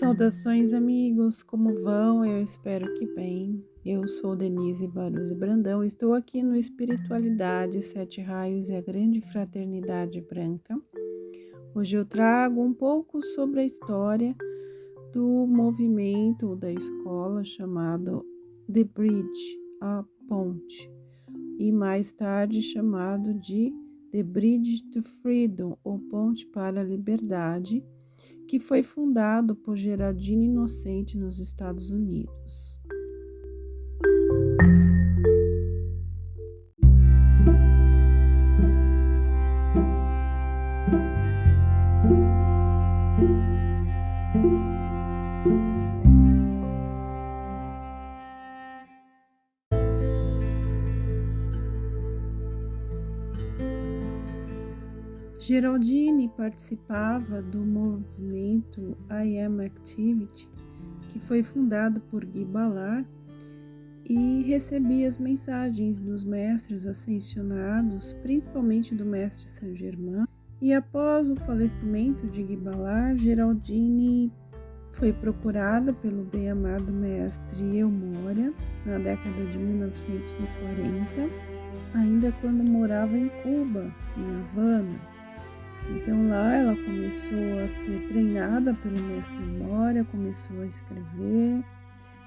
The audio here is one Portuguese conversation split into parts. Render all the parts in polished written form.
Saudações, amigos, como vão? Eu espero que bem. Eu sou Denise Baruzzi Brandão, estou aqui no Espiritualidade, Sete Raios e a Grande Fraternidade Branca. Hoje eu trago um pouco sobre a história do movimento da escola chamado The Bridge, a Ponte, e mais tarde chamado de The Bridge to Freedom, ou Ponte para a Liberdade, que foi fundado por Geraldine Innocenti nos Estados Unidos. Geraldine participava do movimento I Am Activity, que foi fundado por Guy Ballard, e recebia as mensagens dos mestres ascensionados, principalmente do mestre Saint-Germain. E após o falecimento de Guy Ballard, Geraldine foi procurada pelo bem-amado mestre Eumoria na década de 1940, ainda quando morava em Cuba, em Havana. Então lá ela começou a ser treinada pelo mestre Eumoria, começou a escrever,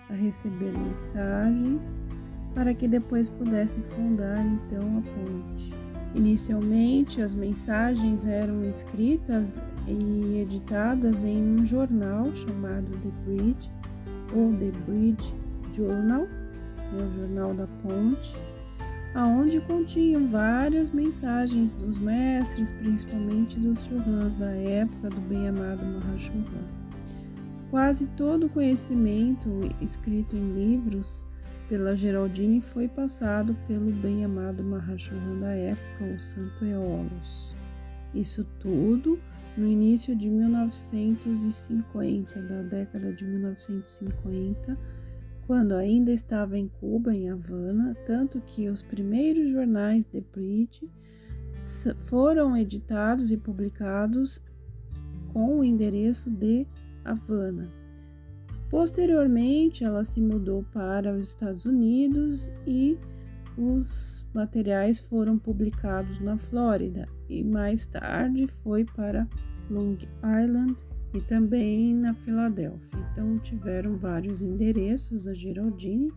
a receber mensagens, para que depois pudesse fundar então a ponte. Inicialmente as mensagens eram escritas e editadas em um jornal chamado The Bridge, ou The Bridge Journal, o Jornal da Ponte, aonde continham várias mensagens dos mestres, principalmente dos Churrans da época do bem-amado Mahachurran. Quase todo o conhecimento escrito em livros pela Geraldine foi passado pelo bem-amado Mahachurran da época, o Santo Eolos. Isso tudo no início de 1950, da década de 1950, quando ainda estava em Cuba, em Havana, tanto que os primeiros jornais The Bridge foram editados e publicados com o endereço de Havana. Posteriormente, ela se mudou para os Estados Unidos e os materiais foram publicados na Flórida, e mais tarde foi para Long Island e também na Filadélfia. Então tiveram vários endereços da Geraldine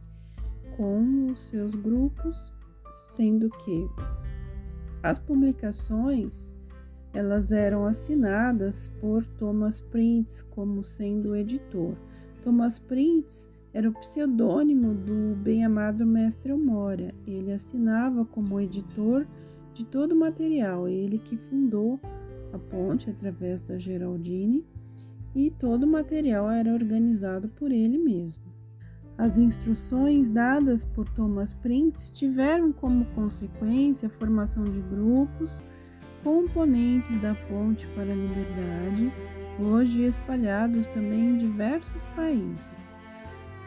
com os seus grupos, sendo que as publicações elas eram assinadas por Thomas Prince como sendo o editor. Thomas Prince era o pseudônimo do bem-amado mestre Eumoria. Ele assinava como editor de todo o material, ele que fundou a ponte através da Geraldine, e todo o material era organizado por ele mesmo. As instruções dadas por Thomas Prince tiveram como consequência a formação de grupos, componentes da Ponte para a Liberdade, hoje espalhados também em diversos países.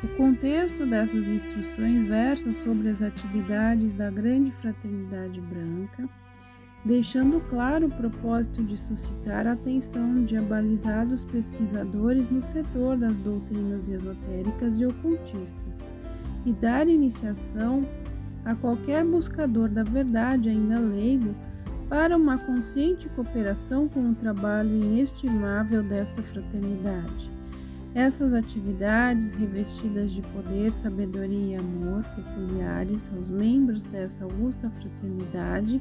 O contexto dessas instruções versa sobre as atividades da Grande Fraternidade Branca, deixando claro o propósito de suscitar a atenção de abalizados pesquisadores no setor das doutrinas esotéricas e ocultistas, e dar iniciação a qualquer buscador da verdade ainda leigo para uma consciente cooperação com o trabalho inestimável desta fraternidade. Essas atividades, revestidas de poder, sabedoria e amor peculiares aos membros dessa augusta fraternidade,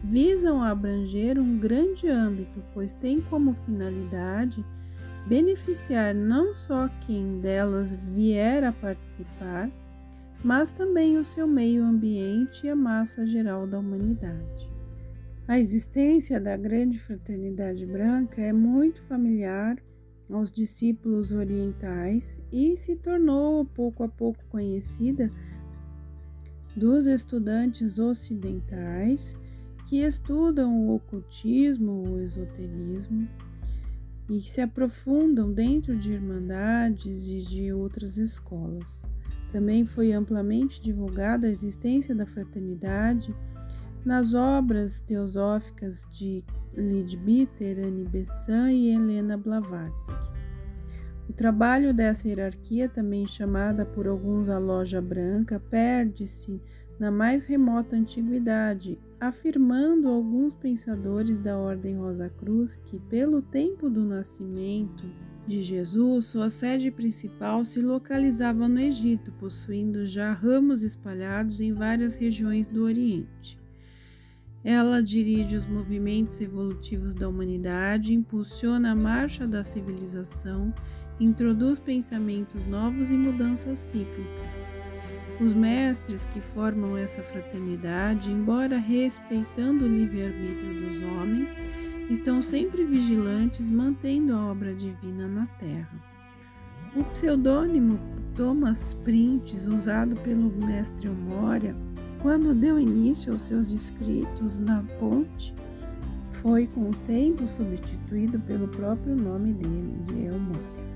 visam abranger um grande âmbito, pois tem como finalidade beneficiar não só quem delas vier a participar, mas também o seu meio ambiente e a massa geral da humanidade. A existência da Grande Fraternidade Branca é muito familiar aos discípulos orientais e se tornou pouco a pouco conhecida dos estudantes ocidentais que estudam o ocultismo, o esoterismo e que se aprofundam dentro de irmandades e de outras escolas. Também foi amplamente divulgada a existência da fraternidade nas obras teosóficas de Leadbeater, Annie Besant e Helena Blavatsky. O trabalho dessa hierarquia, também chamada por alguns a loja branca, perde-se na mais remota antiguidade, afirmando alguns pensadores da Ordem Rosa Cruz que, pelo tempo do nascimento de Jesus, sua sede principal se localizava no Egito, possuindo já ramos espalhados em várias regiões do Oriente. Ela dirige os movimentos evolutivos da humanidade, impulsiona a marcha da civilização, introduz pensamentos novos e mudanças cíclicas. Os mestres que formam essa fraternidade, embora respeitando o livre-arbítrio dos homens, estão sempre vigilantes, mantendo a obra divina na Terra. O pseudônimo Thomas Prince, usado pelo mestre Moria, quando deu início aos seus escritos na ponte, foi com o tempo substituído pelo próprio nome dele, de El Moria.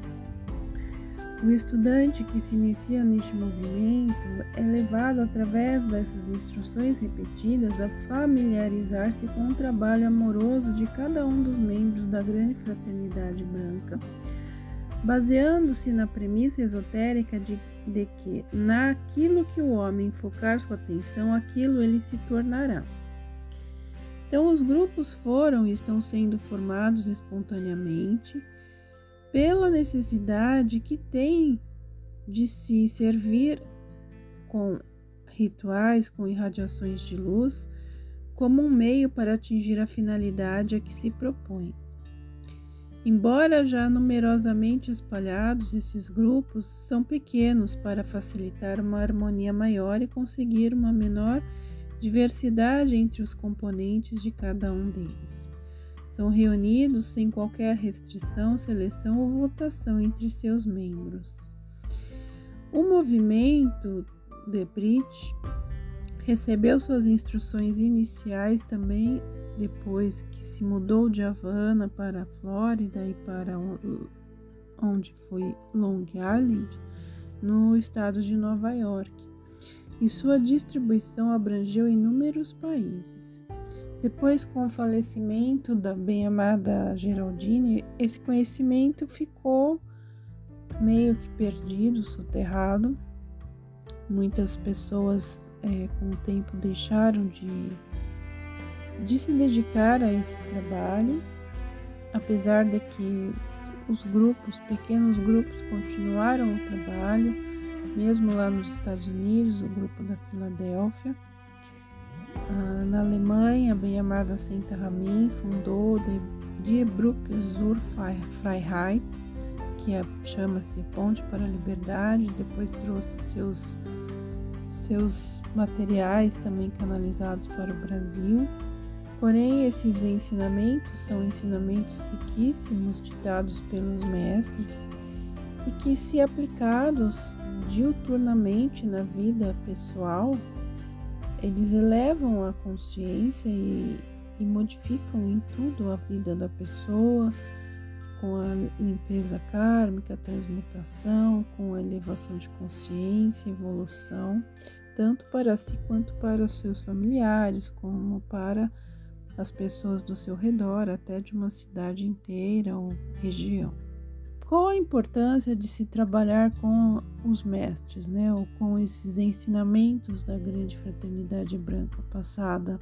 O estudante que se inicia neste movimento é levado através dessas instruções repetidas a familiarizar-se com o trabalho amoroso de cada um dos membros da grande fraternidade branca, baseando-se na premissa esotérica de que naquilo que o homem focar sua atenção, aquilo ele se tornará. Então, os grupos foram e estão sendo formados espontaneamente pela necessidade que tem de se servir com rituais, com irradiações de luz, como um meio para atingir a finalidade a que se propõe. Embora já numerosamente espalhados, esses grupos são pequenos para facilitar uma harmonia maior e conseguir uma menor diversidade entre os componentes de cada um deles. São reunidos sem qualquer restrição, seleção ou votação entre seus membros. O movimento de Brit recebeu suas instruções iniciais também depois que se mudou de Havana para a Flórida e para onde foi Long Island, no estado de Nova York, e sua distribuição abrangeu inúmeros países. Depois, com o falecimento da bem-amada Geraldine, esse conhecimento ficou meio que perdido, soterrado. Muitas pessoas, com o tempo, deixaram de se dedicar a esse trabalho, apesar de que os grupos, pequenos grupos, continuaram o trabalho, mesmo lá nos Estados Unidos, o grupo da Filadélfia. Na Alemanha, a bem-amada Santa Ramin fundou Die Brücke zur Freiheit, que chama-se Ponte para a Liberdade, depois trouxe seus materiais também canalizados para o Brasil. Porém, esses ensinamentos são ensinamentos riquíssimos ditados pelos mestres e que, se aplicados diuturnamente na vida pessoal, eles elevam a consciência e modificam em tudo a vida da pessoa, com a limpeza kármica, a transmutação, com a elevação de consciência, evolução, tanto para si quanto para os seus familiares, como para as pessoas do seu redor, até de uma cidade inteira ou região. Qual a importância de se trabalhar com os mestres, ou com esses ensinamentos da grande fraternidade branca passada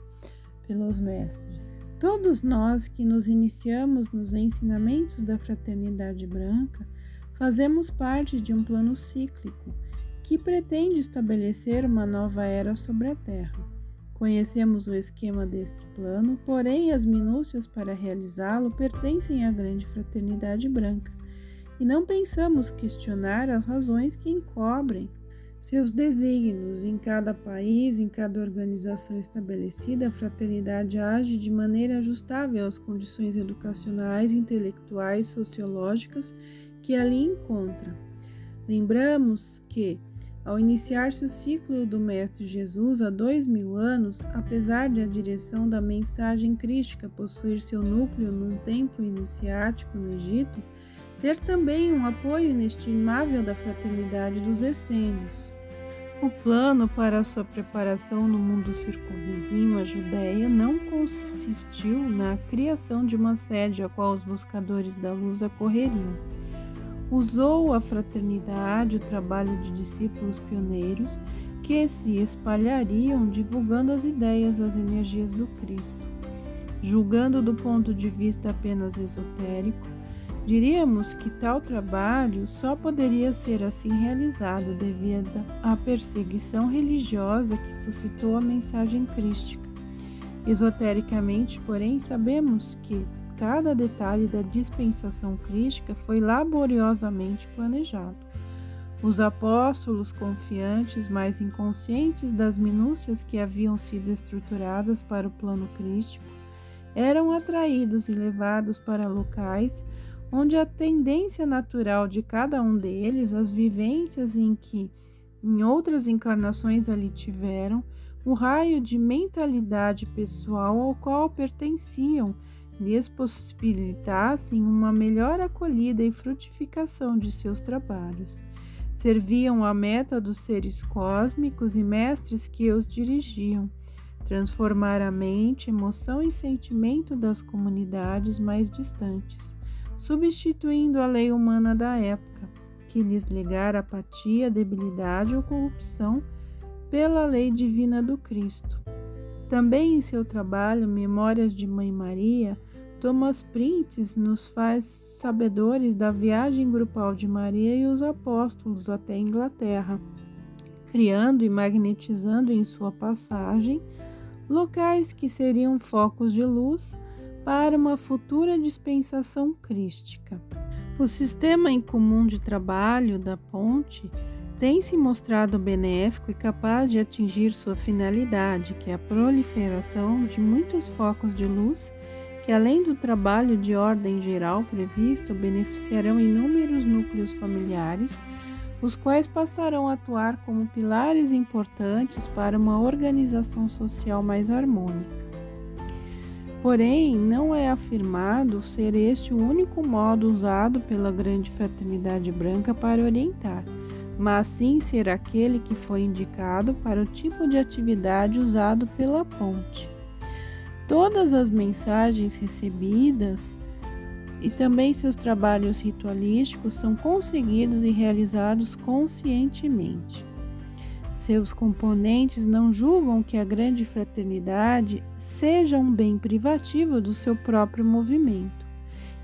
pelos mestres? Todos nós que nos iniciamos nos ensinamentos da fraternidade branca fazemos parte de um plano cíclico que pretende estabelecer uma nova era sobre a Terra. Conhecemos o esquema deste plano, porém as minúcias para realizá-lo pertencem à grande fraternidade branca, e não pensamos questionar as razões que encobrem seus desígnios. Em cada país, em cada organização estabelecida, a fraternidade age de maneira ajustável às condições educacionais, intelectuais, sociológicas que ali encontra. Lembramos que, ao iniciar-se o ciclo do Mestre Jesus há 2000 anos, apesar de a direção da mensagem crística possuir seu núcleo num templo iniciático no Egito, ter também um apoio inestimável da fraternidade dos essênios. O plano para sua preparação no mundo circunvizinho, a Judéia, não consistiu na criação de uma sede a qual os buscadores da luz acorreriam. Usou a fraternidade, o trabalho de discípulos pioneiros que se espalhariam divulgando as ideias, as energias do Cristo. Julgando do ponto de vista apenas esotérico, diríamos que tal trabalho só poderia ser assim realizado devido à perseguição religiosa que suscitou a mensagem crística. Esotericamente, porém, sabemos que cada detalhe da dispensação crística foi laboriosamente planejado. Os apóstolos, confiantes, mas inconscientes das minúcias que haviam sido estruturadas para o plano crístico, eram atraídos e levados para locais onde a tendência natural de cada um deles, as vivências em que em outras encarnações ali tiveram, o raio de mentalidade pessoal ao qual pertenciam, lhes possibilitassem uma melhor acolhida e frutificação de seus trabalhos. Serviam à meta dos seres cósmicos e mestres que os dirigiam, transformar a mente, emoção e sentimento das comunidades mais distantes, substituindo a lei humana da época, que lhes legara apatia, debilidade ou corrupção, pela lei divina do Cristo. Também em seu trabalho Memórias de Mãe Maria, Thomas Prince nos faz sabedores da viagem grupal de Maria e os apóstolos até a Inglaterra, criando e magnetizando em sua passagem locais que seriam focos de luz para uma futura dispensação crística. O sistema em comum de trabalho da ponte tem se mostrado benéfico e capaz de atingir sua finalidade, que é a proliferação de muitos focos de luz que, além do trabalho de ordem geral previsto, beneficiarão inúmeros núcleos familiares, os quais passarão a atuar como pilares importantes para uma organização social mais harmônica. Porém, não é afirmado ser este o único modo usado pela Grande Fraternidade Branca para orientar, mas sim ser aquele que foi indicado para o tipo de atividade usado pela ponte. Todas as mensagens recebidas e também seus trabalhos ritualísticos são conseguidos e realizados conscientemente. Seus componentes não julgam que a Grande Fraternidade seja um bem privativo do seu próprio movimento.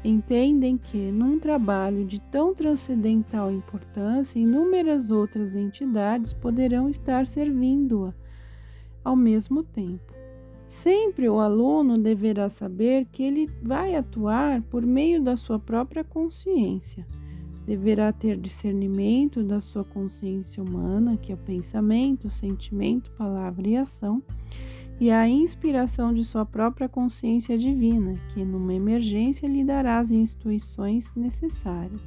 Entendem que, num trabalho de tão transcendental importância, inúmeras outras entidades poderão estar servindo-a ao mesmo tempo. Sempre o aluno deverá saber que ele vai atuar por meio da sua própria consciência. Deverá ter discernimento da sua consciência humana, que é o pensamento, sentimento, palavra e ação, e a inspiração de sua própria consciência divina, que numa emergência lhe dará as instruções necessárias.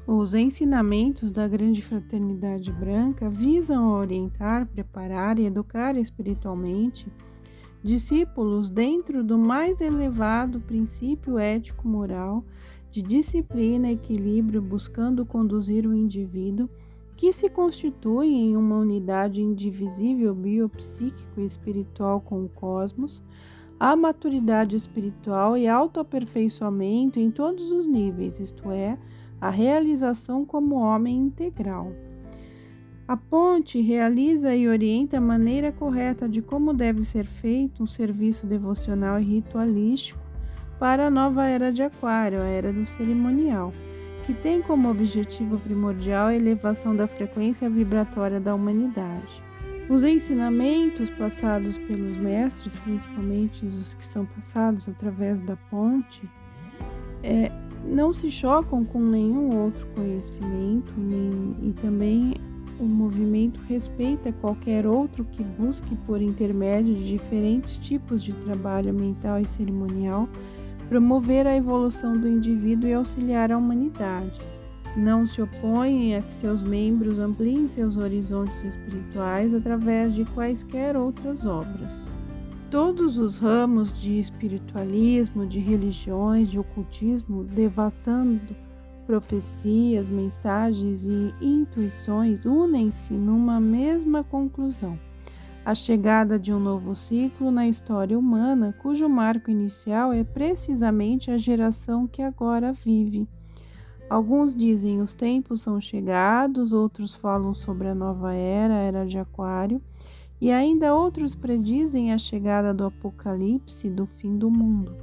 Os ensinamentos da Grande Fraternidade Branca visam orientar, preparar e educar espiritualmente discípulos dentro do mais elevado princípio ético-moral de disciplina e equilíbrio, buscando conduzir o indivíduo, que se constitui em uma unidade indivisível biopsíquico e espiritual com o cosmos, à maturidade espiritual e autoaperfeiçoamento em todos os níveis, isto é, a realização como homem integral. A ponte realiza e orienta a maneira correta de como deve ser feito um serviço devocional e ritualístico para a nova era de Aquário, a era do cerimonial, que tem como objetivo primordial a elevação da frequência vibratória da humanidade. Os ensinamentos passados pelos mestres, principalmente os que são passados através da ponte, não se chocam com nenhum outro conhecimento, e também o movimento respeita qualquer outro que busque, por intermédio de diferentes tipos de trabalho mental e cerimonial, promover a evolução do indivíduo e auxiliar a humanidade. Não se opõem a que seus membros ampliem seus horizontes espirituais através de quaisquer outras obras. Todos os ramos de espiritualismo, de religiões, de ocultismo, devassando profecias, mensagens e intuições, unem-se numa mesma conclusão: a chegada de um novo ciclo na história humana, cujo marco inicial é precisamente a geração que agora vive. Alguns dizem os tempos são chegados, outros falam sobre a nova era, a era de Aquário, e ainda outros predizem a chegada do Apocalipse, do fim do mundo.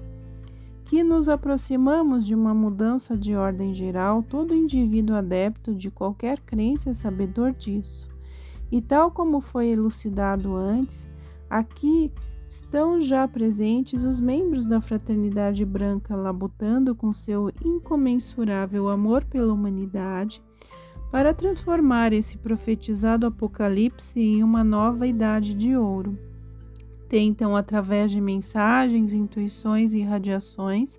Que nos aproximamos de uma mudança de ordem geral, todo indivíduo adepto de qualquer crença é sabedor disso. E tal como foi elucidado antes, aqui estão já presentes os membros da Fraternidade Branca labutando com seu incomensurável amor pela humanidade para transformar esse profetizado apocalipse em uma nova idade de ouro. Tentam, através de mensagens, intuições e radiações,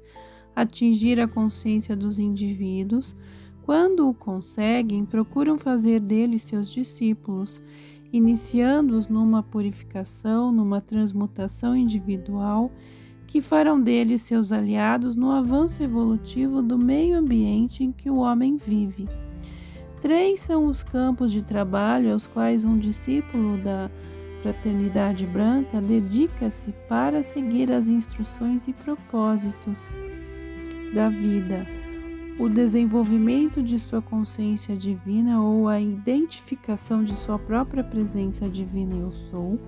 atingir a consciência dos indivíduos. Quando o conseguem, procuram fazer deles seus discípulos, iniciando-os numa purificação, numa transmutação individual, que farão deles seus aliados no avanço evolutivo do meio ambiente em que o homem vive. 3 são os campos de trabalho aos quais um discípulo da Fraternidade Branca dedica-se para seguir as instruções e propósitos da vida: o desenvolvimento de sua consciência divina ou a identificação de sua própria presença divina eu sou,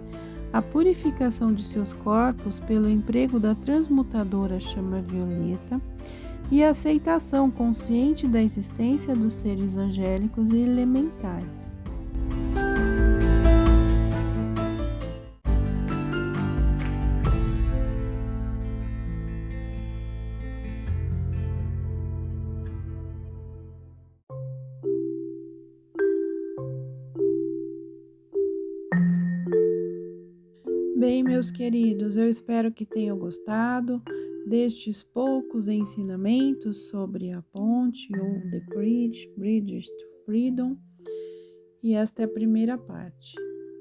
a purificação de seus corpos pelo emprego da transmutadora chama violeta e a aceitação consciente da existência dos seres angélicos e elementares. Bem, meus queridos, eu espero que tenham gostado destes poucos ensinamentos sobre a ponte ou The Bridge to Freedom. E esta é a primeira parte.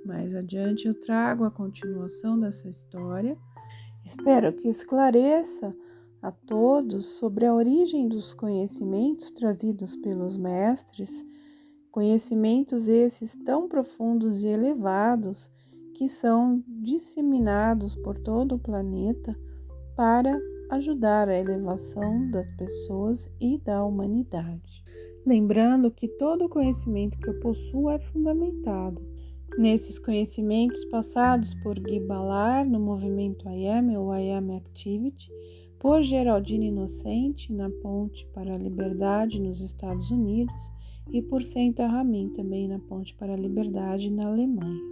Mais adiante eu trago a continuação dessa história. Espero que esclareça a todos sobre a origem dos conhecimentos trazidos pelos mestres, conhecimentos esses tão profundos e elevados que são disseminados por todo o planeta para ajudar a elevação das pessoas e da humanidade. Lembrando que todo o conhecimento que eu possuo é fundamentado nesses conhecimentos passados por Guy Ballard no movimento I Am ou I Am Activity, por Geraldine Inocente na Ponte para a Liberdade nos Estados Unidos e por Senta Ramin também na Ponte para a Liberdade na Alemanha.